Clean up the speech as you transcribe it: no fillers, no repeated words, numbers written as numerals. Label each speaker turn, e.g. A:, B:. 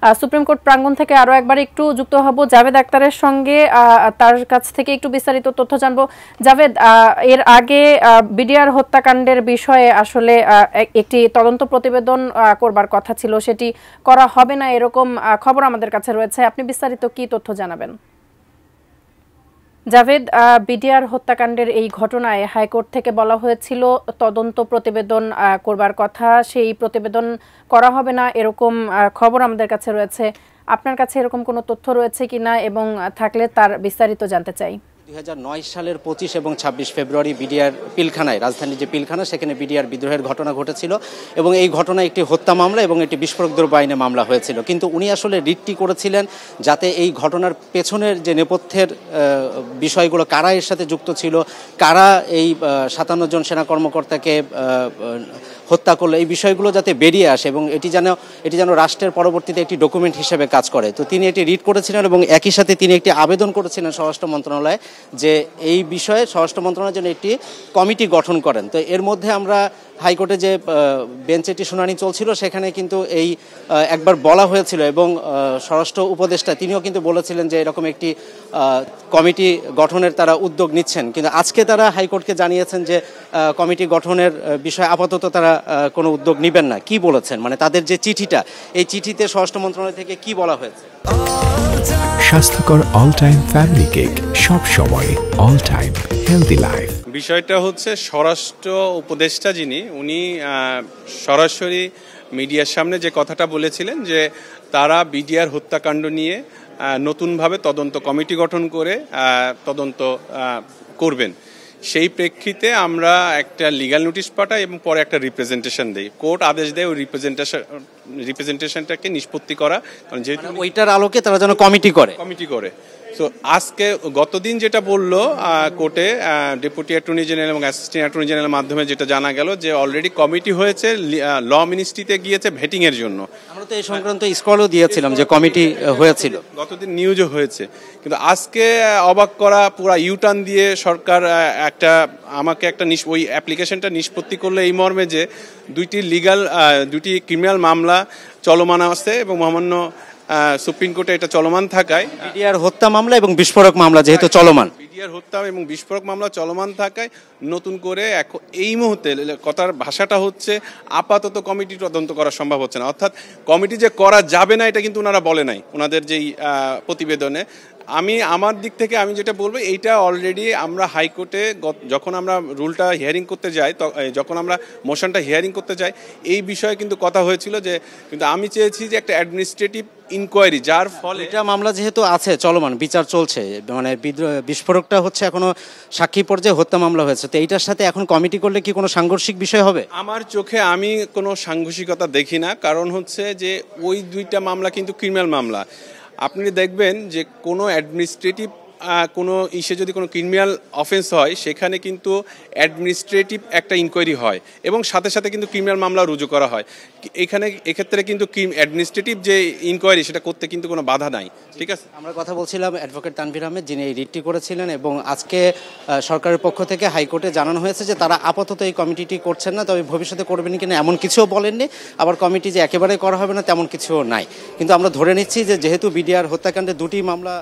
A: Supreme court প্রাঙ্গণ থেকে আরো একবার একটু যুক্ত হব জাভেদ আক্তারের সঙ্গে, তার কাছ থেকে একটু বিস্তারিত তথ্য জানবো। জাভেদ, এর আগে বিডিআর হত্যাকাণ্ডের বিষয়ে আসলে একটি তদন্ত প্রতিবেদন করবার কথা ছিল, সেটি করা হবে না এরকম খবর আমাদের কাছে রয়েছে। আপনি বিস্তারিত কি তথ্য জানাবেন? জাভেদ, বিডিআর হত্যাকাণ্ডের এই ঘটনায় হাইকোর্ট থেকে বলা হয়েছিল তদন্ত প্রতিবেদন করবার কথা, সেই প্রতিবেদন করা হবে না এরকম খবর আমাদের কাছে রয়েছে। আপনার কাছে এরকম কোনো তথ্য রয়েছে কিনা এবং থাকলে তার বিস্তারিত জানতে চাই।
B: 2009 সালের 25 এবং 26 ফেব্রুয়ারি বিডিআর পিলখানায়, রাজধানীর যে পিলখানা, সেখানে বিডিআর বিদ্রোহের ঘটনা ঘটেছিল এবং এই ঘটনায় একটি হত্যা মামলা এবং একটি বিস্ফোরক দ্রব্য আইনে মামলা হয়েছিল। কিন্তু উনি আসলে রিটটি করেছিলেন যাতে এই ঘটনার পেছনের যে নেপথ্যের বিষয়গুলো, কারা এর সাথে যুক্ত ছিল, কারা এই 57 জন সেনা কর্মকর্তাকে হত্যা করলো, এই বিষয়গুলো যাতে বেরিয়ে আসে এবং এটি যেন রাষ্ট্রের পরবর্তীতে একটি ডকুমেন্ট হিসেবে কাজ করে। তো তিনি এটি রিড করেছিলেন এবং একই সাথে তিনি একটি আবেদন করেছিলেন স্বরাষ্ট্র মন্ত্রণালয়ে যে এই বিষয়ে স্বরাষ্ট্র মন্ত্রণালয় যেন একটি কমিটি গঠন করেন। তো এর মধ্যে আমরা হাইকোর্টে যে বেঞ্চে একটি শুনানি চলছিল সেখানে কিন্তু এই একবার বলা হয়েছিল এবং স্বরাষ্ট্র উপদেষ্টা তিনিও কিন্তু বলেছিলেন যে এরকম একটি কমিটি গঠনের তারা উদ্যোগ নিচ্ছেন। কিন্তু আজকে তারা হাইকোর্টকে জানিয়েছেন যে কমিটি গঠনের বিষয়ে আপাতত তারা কোনো উদ্যোগ নেবেন না। কি বলেছেন, মানে তাদের যে চিঠিটা, এই চিঠিতে স্বরাষ্ট্র মন্ত্রণালয় থেকে কি বলা হয়েছে?
C: স্বাস্থ্যকর অল টাইম ফ্যামিলি কেক, সব সময় অল টাইম হেলদি লাইফ।
D: বিষয়টা হচ্ছে স্বরাষ্ট্র উপদেষ্টা যিনি, উনি সরাসরি মিডিয়ার সামনে যে কথাটা বলেছিলেন যে তারা বিডিআর হত্যাকাণ্ড নিয়ে নতুনভাবে তদন্ত কমিটি গঠন করে তদন্ত করবেন। সেই প্রেক্ষিতে আমরা একটা লিগ্যাল নোটিশ পাঠাই এবং পরে একটা রিপ্রেজেন্টেশন দেই। কোর্ট আদেশ দেয় ওই রিপ্রেজেন্টেশনটাকে নিষ্পত্তি করা, কারণ যেহেতু
B: ওইটার আলোকে তারা যেন কমিটি করে। তো আজকে গতদিন যেটা বললো কোর্টে ডেপুটি অ্যাটর্নি জেনারেল এবং অ্যাসিস্ট্যান্ট অ্যাটর্নি জেনারেলের মাধ্যমে যেটা জানা গেল যে অলরেডি কমিটি হয়েছে, ল মিনিস্ট্রিতে গিয়েছে ভেটিং এর জন্য। আমরা তো এই সংক্রান্ত স্কলও দিয়েছিলাম যে কমিটি হয়েছিল,
D: গতদিন নিউজও হয়েছে। কিন্তু আজকে অবাক করা, পুরা ইউটার্ন দিয়ে সরকার আমাকে একটা ওই অ্যাপ্লিকেশনটা নিষ্পত্তি করলো এই মর্মে যে দুইটি ক্রিমিনাল মামলা চলমান আছে এবং মহামান্য সুপ্রিম কোর্টে এটা চলমান থাকায়
B: বিডিআর হত্যা মামলা এবং বিস্ফোরক মামলা যেহেতু চলমান,
D: বিডিআর হত্যা এবং বিস্ফোরক মামলা চলমান থাকায় নতুন করে এই মুহূর্তে কথার ভাষাটা হচ্ছে আপাতত কমিটি তদন্ত করা সম্ভব হচ্ছে না। অর্থাৎ কমিটি যে করা যাবে না এটা কিন্তু ওনারা বলে নাই ওনাদের যেই প্রতিবেদনে। আমার দিক থেকে আমি যেটা বলবো, এইটা অলরেডি আমরা হাইকোর্টে যখন আমরা রুলটা হিয়ারিং করতে যাই, যখন আমরা মোশনটা হিয়ারিং করতে যাই, এই বিষয়ে কিন্তু কথা হয়েছিল যে, কিন্তু আমি চেয়েছি যে একটা অ্যাডমিনিস্ট্রেটিভ ইনকোয়ারি, যার ফলে
B: এটা মামলা যেহেতু আছে চলমান, বিচার চলছে, মানে বিস্ফোরকটা হচ্ছে এখনো সাক্ষী পর্যায়ে, হত্যা মামলা হয়েছে, তো এইটার সাথে এখন কমিটি করলে কি কোনো সাংঘর্ষিক বিষয় হবে?
D: আমার চোখে আমি কোনো সাংঘর্ষিকতা দেখি না, কারণ হচ্ছে যে ওই দুইটা মামলা কিন্তু ক্রিমিনাল মামলা। আপনি দেখবেন যে কোনো অ্যাডমিনিস্ট্রেটিভ কোনো যদি কোনো ক্রিমিনাল অফেন্স হয়, সেখানে কিন্তু অ্যাডমিনিস্ট্রেটিভ একটা ইনকোয়ারি হয় এবং সাথে সাথে কিন্তু ক্রিমিনাল মামলা রুজু করা হয়। এক্ষেত্রে কিন্তু অ্যাডমিনিস্ট্রেটিভ যে ইনকোয়ারি সেটা করতে কিন্তু কোনো বাধা নাই। ঠিক আছে,
B: আমরা কথা বলছিলাম অ্যাডভোকেট তানভীর আহমেদ, যিনি এই রিটটি করেছিলেন এবং আজকে সরকারের পক্ষ থেকে হাইকোর্টে জানানো হয়েছে যে তারা আপাতত এই কমিটিটি করছেন না, তবে ভবিষ্যতে করবেন কিনা এমন কিছুও বলেননি। আবার কমিটি যে একেবারে করা হবে না তেমন কিছুও নাই। কিন্তু আমরা ধরে নিচ্ছি যে যেহেতু বিডিআর হত্যাকাণ্ডে দুটি মামলা